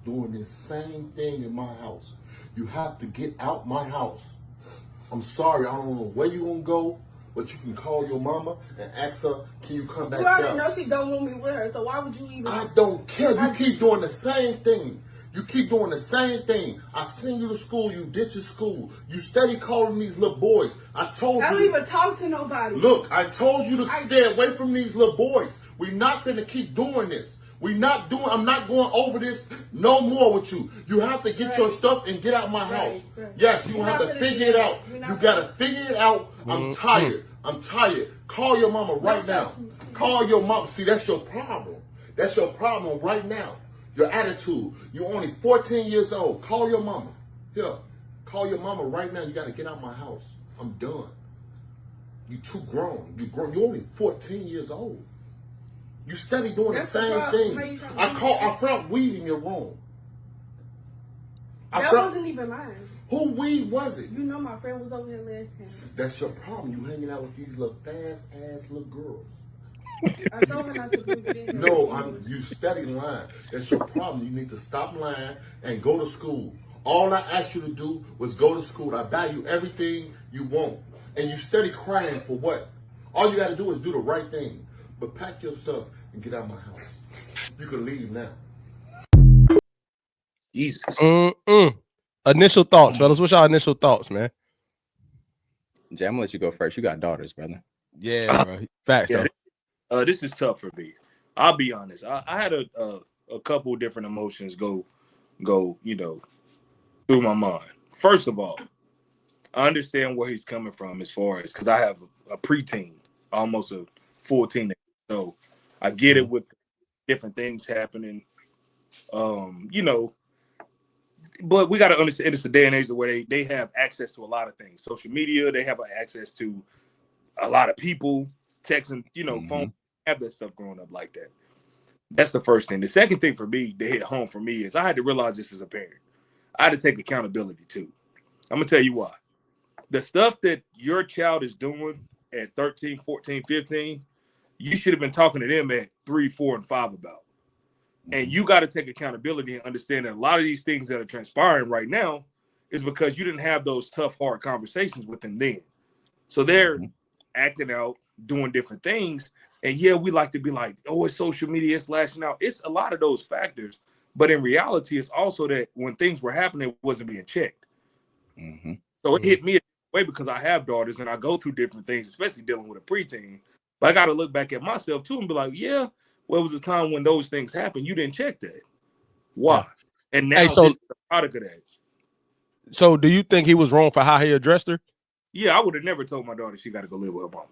doing this same thing in my house. You have to get out my house. I'm sorry, I don't know where you gonna go, but you can call your mama and ask her, can you come back You down? already know she don't want me with her, so why would you even? I don't care. You keep doing the same thing. You keep doing the same thing. I send you to school, you ditch your school. You steady calling these little boys. I don't even talk to nobody. Look, I told you to stay away from these little boys. We're not gonna keep doing this. I'm not going over this no more with you. You have to get your stuff and get out my house. Yes, you have to figure it out. You gotta figure it out. I'm tired. Call your mama right now. Call your mama. See, that's your problem. That's your problem right now. Your attitude. You're only 14 years old. Call your mama. Here. Call your mama right now. You gotta get out my house. I'm done. You too grown. You're only 14 years old. You steady doing the same thing. I found weed in your room. That wasn't even mine. Who weed was it? You know my friend was over here last time. That's your problem. You hanging out with these little fast-ass little girls. I told her not to do it. No, you steady lying. That's your problem. You need to stop lying and go to school. All I asked you to do was go to school. I buy you everything you want. And you steady crying for what? All you got to do is do the right thing. But pack your stuff and get out of my house. You can leave now. Jesus. Initial thoughts, fellas. What's your initial thoughts, man? Jay, I'm gonna let you go first. You got daughters, brother. Yeah, bro. Facts, though. This is tough for me. I'll be honest. I had a couple different emotions go, through my mind. First of all, I understand where he's coming from as far as because I have a preteen, almost a full teenager. So I get it with different things happening. But we got to understand it's a day and age where they have access to a lot of things. Social media, they have access to a lot of people, texting, phone, have that stuff growing up like that. That's the first thing. The second thing for me to hit home for me is I had to realize this as a parent. I had to take accountability too. I'm going to tell you why. The stuff that your child is doing at 13, 14, 15, you should have been talking to them at 3, 4, and 5 about. And you got to take accountability and understand that a lot of these things that are transpiring right now is because you didn't have those tough, hard conversations with them then. So they're acting out, doing different things. And yeah, we like to be like, oh, it's social media, it's lashing out. It's a lot of those factors. But in reality, it's also that when things were happening, it wasn't being checked. So it hit me a way because I have daughters and I go through different things, especially dealing with a preteen. But I got to look back at myself too and be like, yeah, well, it was a time when those things happened. You didn't check that. Why? Yeah. And now this is the product of that. So do you think he was wrong for how he addressed her? Yeah, I would have never told my daughter she got to go live with her mama.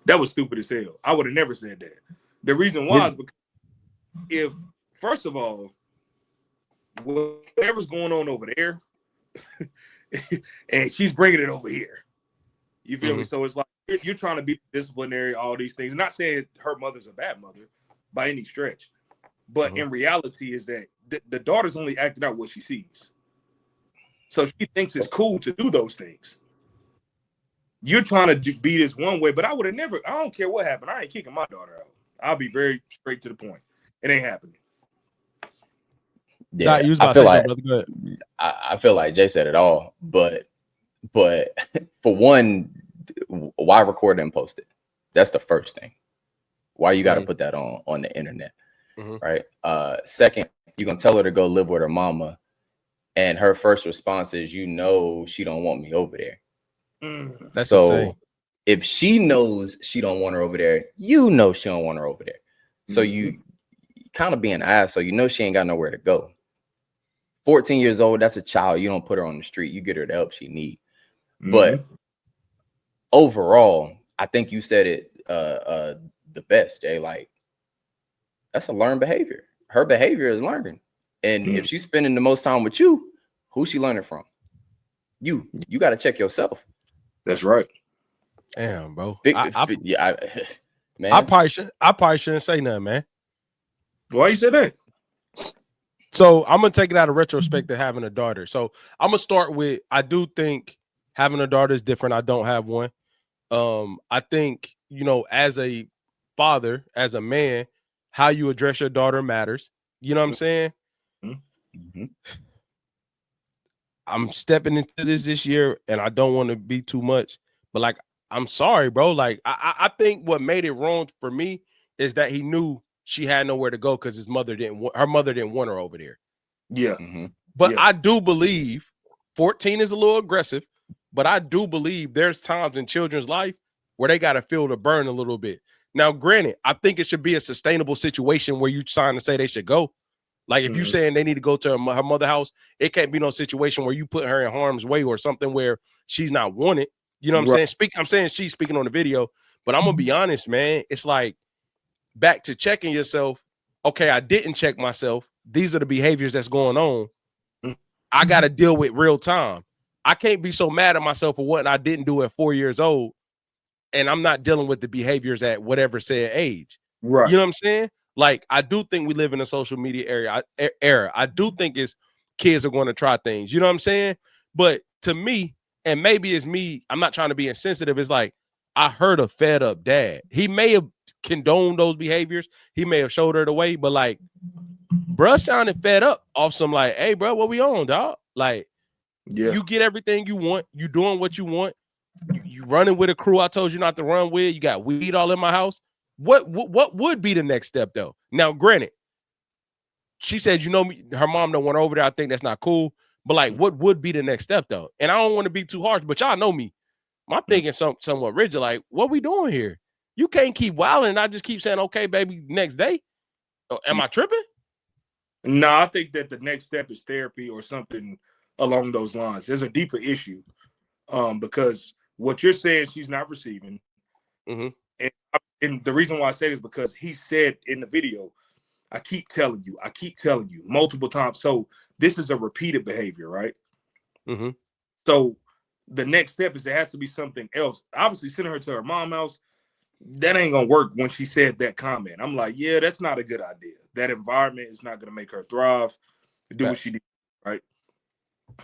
That was stupid as hell. I would have never said that. The reason why is because first of all, whatever's going on over there, and she's bringing it over here. You feel me? So it's like you're trying to be disciplinary, all these things. I'm not saying her mother's a bad mother by any stretch, but in reality is that the daughter's only acting out what she sees. So she thinks it's cool to do those things. You're trying to be this one way, but I would have never, I don't care what happened. I ain't kicking my daughter out. I'll be very straight to the point. It ain't happening. Yeah, I feel like Jay said it all, but for one, why record and post it? That's the first thing. Why you got to put that on the internet, right? Second, you're gonna tell her to go live with her mama, and her first response is, she don't want me over there. That's so insane. If she knows she don't want her over there, she don't want her over there. So you kind of being an ass, so she ain't got nowhere to go. 14 years old, that's a child. You don't put her on the street. You get her the help she needs. But overall, I think you said it the best, Jay. Like, that's a learned behavior. Her behavior is learned. And if she's spending the most time with you, who's she learning from? You got to check yourself. That's right. Damn, bro. Man. I probably shouldn't say nothing, man. Why you say that? So I'm gonna take it out of retrospect to having a daughter. So I'm gonna start with, I do think having a daughter is different. I don't have one. I think, as a father, as a man, how you address your daughter matters. You know what I'm saying? I'm stepping into this year, and I don't want to be too much, but like, I'm sorry, bro. Like, I think what made it wrong for me is that he knew she had nowhere to go because her mother didn't want her over there. Yeah. But Yeah. I do believe 14 is a little aggressive, but I do believe there's times in children's life where they got to feel the burn a little bit. Now, granted, I think it should be a sustainable situation where you trying to say they should go. Like, if you're saying they need to go to her mother's house, it can't be no situation where you put her in harm's way or something where she's not wanted. You know what I'm saying? I'm saying she's speaking on the video, but I'm going to be honest, man. It's like, back to checking yourself. Okay, I didn't check myself. These are the behaviors that's going on. I got to deal with real time. I can't be so mad at myself for what I didn't do at 4 years old, and I'm not dealing with the behaviors at whatever said age. Right. You know what I'm saying? Like, I do think we live in a social media era. I do think kids are going to try things. You know what I'm saying? But to me, and maybe it's me, I'm not trying to be insensitive. It's like, I heard a fed up dad. He may have condoned those behaviors. He may have showed her the way, but like, bruh sounded fed up off some like, hey, bro, what we on, dog? Like, you get everything you want. You doing what you want. You running with a crew I told you not to run with. You got weed all in my house. What would be the next step, though? Now, granted, she said, her mom don't want her over there. I think that's not cool. But like, what would be the next step, though? And I don't want to be too harsh, but y'all know me. My thinking somewhat rigid. Like, what we doing here? You can't keep wilding. And I just keep saying, okay, baby, next day. Am I tripping? No, I think that the next step is therapy or something along those lines. There's a deeper issue, because what you're saying she's not receiving, and the reason why I say this is because he said in the video, I keep telling you multiple times. So this is a repeated behavior, right? So the next step is there has to be something else. Obviously, sending her to her mom's house, that ain't gonna work. When she said that comment, I'm like, yeah, that's not a good idea. That environment is not gonna make her thrive, do what she did, right?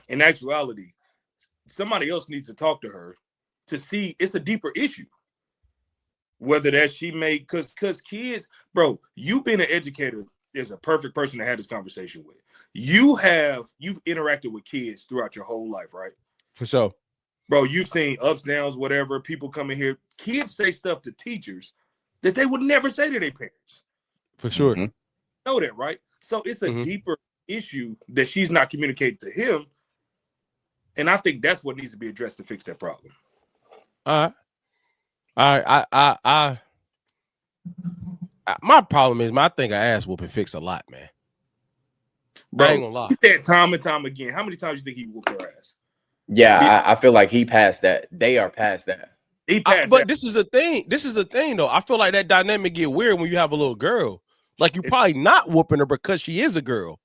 In actuality, somebody else needs to talk to her to see it's a deeper issue. Whether that she made, because kids, bro, you being an educator is a perfect person to have this conversation with. You've interacted with kids throughout your whole life, right? For sure. Bro, you've seen ups, downs, whatever. People come in here. Kids say stuff to teachers that they would never say to their parents. For sure. You know that, right? So it's a deeper issue that she's not communicating to him. And I think that's what needs to be addressed to fix that problem. All right. My problem is, I think an ass whooping fix a lot, man. Bro, I ain't gonna lie. He said time and time again. How many times do you think he whooped her ass? Yeah, I feel like he passed that. They are past that. He passed but that. this is the thing, though. I feel like that dynamic get weird when you have a little girl. Like, you probably not whooping her because she is a girl.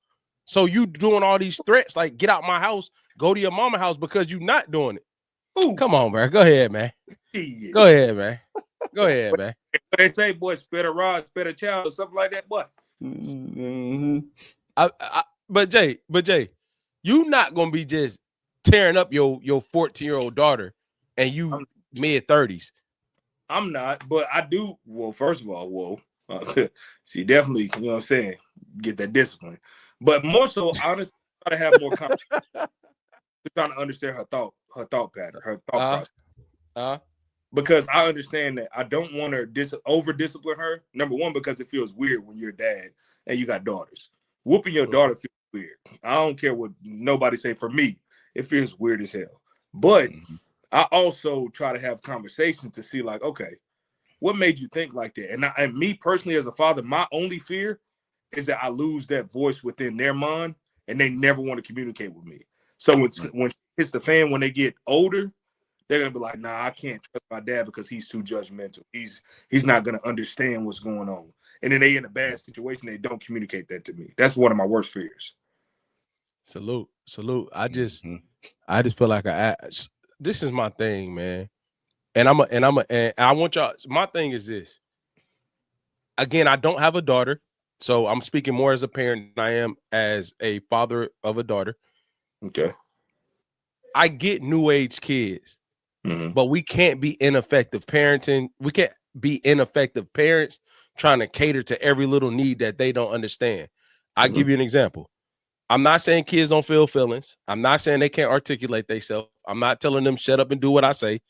So you doing all these threats, like, get out my house, go to your mama house, because you not doing it. Ooh. Come on, man. Go ahead, man. Go ahead, man. Go ahead, man. They say, boy, spit a rod, spit a child, or something like that, boy. But Jay, you not gonna be just tearing up your 14-year-old daughter and you mid-30s. I'm not, but I do. Well, first of all, she definitely, you know what I'm saying, get that discipline. But more so, honestly, I try to have more conversation to trying to understand her thought pattern, her thought process. Because I understand that I don't want to over-discipline her. Number one, because it feels weird when you're a dad and you got daughters. Whooping your daughter feels weird. I don't care what nobody say. For me, it feels weird as hell. But I also try to have conversations to see, like, okay, what made you think like that? And me personally, as a father, my only fear is that I lose that voice within their mind and they never want to communicate with me. So when it hits the fan, when they get older, they're gonna be like, nah, I can't trust my dad because he's too judgmental. He's not gonna understand what's going on. And then they in a bad situation, they don't communicate that to me. That's one of my worst fears. Salute. I just feel like this is my thing, man. And I want y'all. My thing is this. Again, I don't have a daughter, so I'm speaking more as a parent than I am as a father of a daughter. Okay. I get new age kids, but we can't be ineffective parenting. We can't be ineffective parents trying to cater to every little need that they don't understand. I'll give you an example. I'm not saying kids don't feel feelings. I'm not saying they can't articulate themselves. I'm not telling them shut up and do what I say.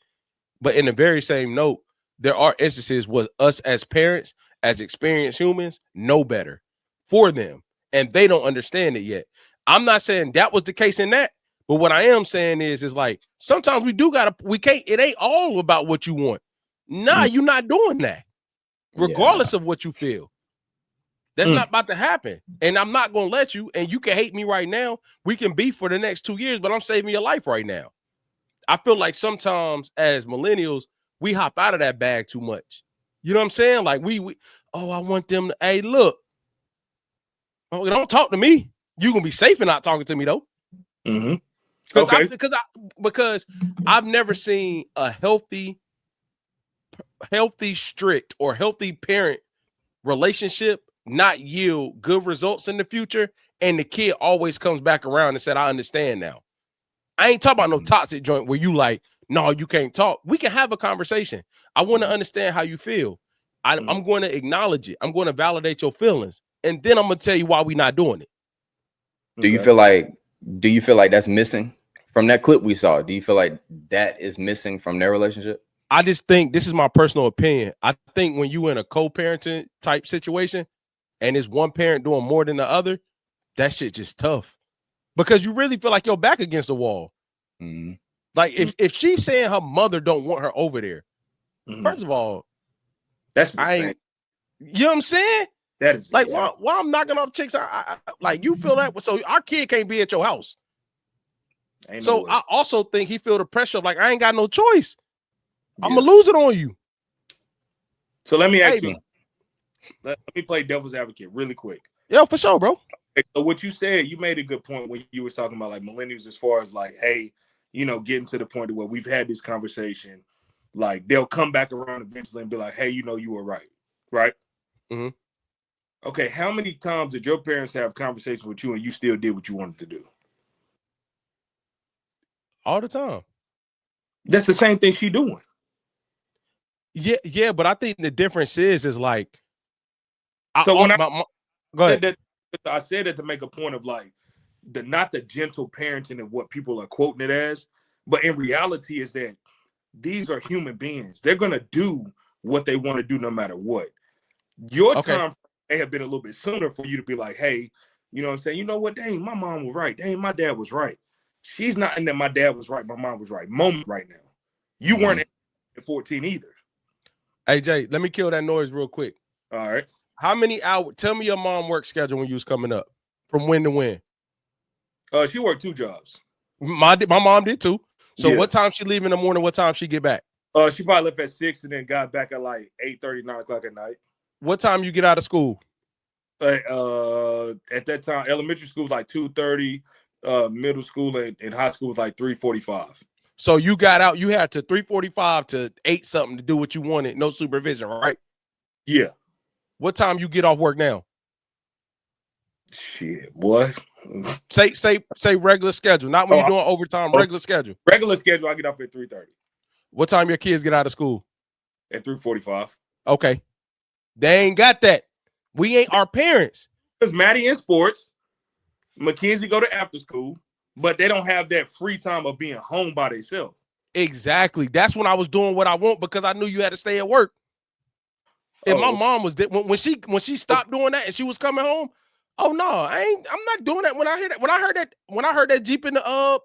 But in the very same note, there are instances where us as parents, as experienced humans, know better for them, and they don't understand it yet. I'm not saying that was the case in that, but what I am saying is like sometimes we can't. It ain't all about what you want. Nah, you're not doing that, regardless of what you feel. That's not about to happen, and I'm not gonna let you. And you can hate me right now. We can be for the next 2 years, but I'm saving your life right now. I feel like sometimes as millennials, we hop out of that bag too much. You know what I'm saying? Like we I want them to, hey, look, don't talk to me. You're gonna be safe in not talking to me though. Because I've never seen a healthy, strict, or healthy parent relationship not yield good results in the future, and the kid always comes back around and said, I understand now. I ain't talking about no toxic joint where you like, no, you can't talk. We can have a conversation. I want to understand how you feel. I'm going to acknowledge it. I'm going to validate your feelings. And then I'm going to tell you why we're not doing it. Do you feel like that's missing from that clip we saw? Do you feel like that is missing from their relationship? I just think, this is my personal opinion, I think when you in a co-parenting type situation and it's one parent doing more than the other, that shit just tough. Because you really feel like you're back against the wall. Like if she's saying her mother don't want her over there, first of all, that's the same. You know what I'm saying? That is like why I'm knocking off chicks. I like, you feel that, so our kid can't be at your house. So I also think he feel the pressure of like, I ain't got no choice. I'm gonna lose it on you. So let me ask you. Let me play devil's advocate really quick. Yeah, for sure, bro. So what you said, you made a good point when you were talking about like millennials, as far as like, hey, getting to the point where we've had this conversation, like they'll come back around eventually and be like, hey, you were right, right? Okay, how many times did your parents have conversations with you and you still did what you wanted to do? All the time. That's the same thing she doing. Yeah, but I think the difference is like, go ahead. I said that to make a point of like not the gentle parenting of what people are quoting it as, but in reality is that these are human beings. They're gonna do what they want to do no matter what. Your time may have been a little bit sooner for you to be like, hey, you know what I'm saying? You know what? Dang, my mom was right. Dang, my dad was right. She's not in that my dad was right, my mom was right moment right now. You weren't at 14 either. Hey Jay, let me kill that noise real quick. All right. How many hours? Tell me your mom work schedule when you was coming up. From when to when? She worked 2 jobs. My mom did too. So what time she leave in the morning? What time she get back? She probably left at 6 and then got back at like 8:30, 9 o'clock at night. What time you get out of school? At that time, elementary school was like 2:30. Middle school and high school was like 3:45. So you got out. You had to 3:45 to 8 something to do what you wanted. No supervision, right? Yeah. What time you get off work now? Shit, boy. Say regular schedule, not when you're doing overtime. Regular schedule. Regular schedule. I get off at 3:30. What time your kids get out of school? At 3:45. Okay, they ain't got that. We ain't our parents. Because Maddie in sports, Mackenzie go to after school, but they don't have that free time of being home by themselves. Exactly. That's when I was doing what I want because I knew you had to stay at work. If my mom was when she stopped doing that and she was coming home, oh no, I'm not doing that. When I heard that Jeep in the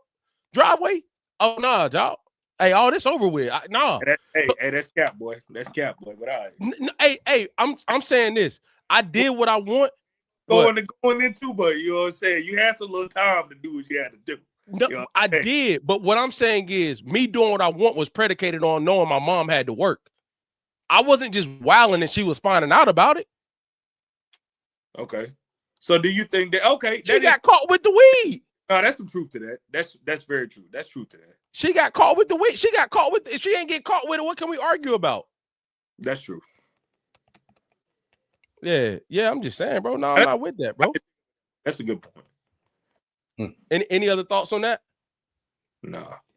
driveway, oh no, y'all. Hey, all this over with. That's cap, boy. That's cap, boy. But all right. Hey, I'm saying this. I did what I want. Going into, but you know what I'm saying? You had some little time to do what you had to do. No, you know I did, but what I'm saying is me doing what I want was predicated on knowing my mom had to work. I wasn't just wilding and she was finding out about it. Okay. So do you think that she got caught with the weed? No, that's some truth to that. That's very true. That's truth to that. She got caught with the weed. She got caught with if she ain't get caught with it, what can we argue about? That's true. Yeah, I'm just saying, bro. No, I'm not with that, bro. That's a good point. Any other thoughts on that? No.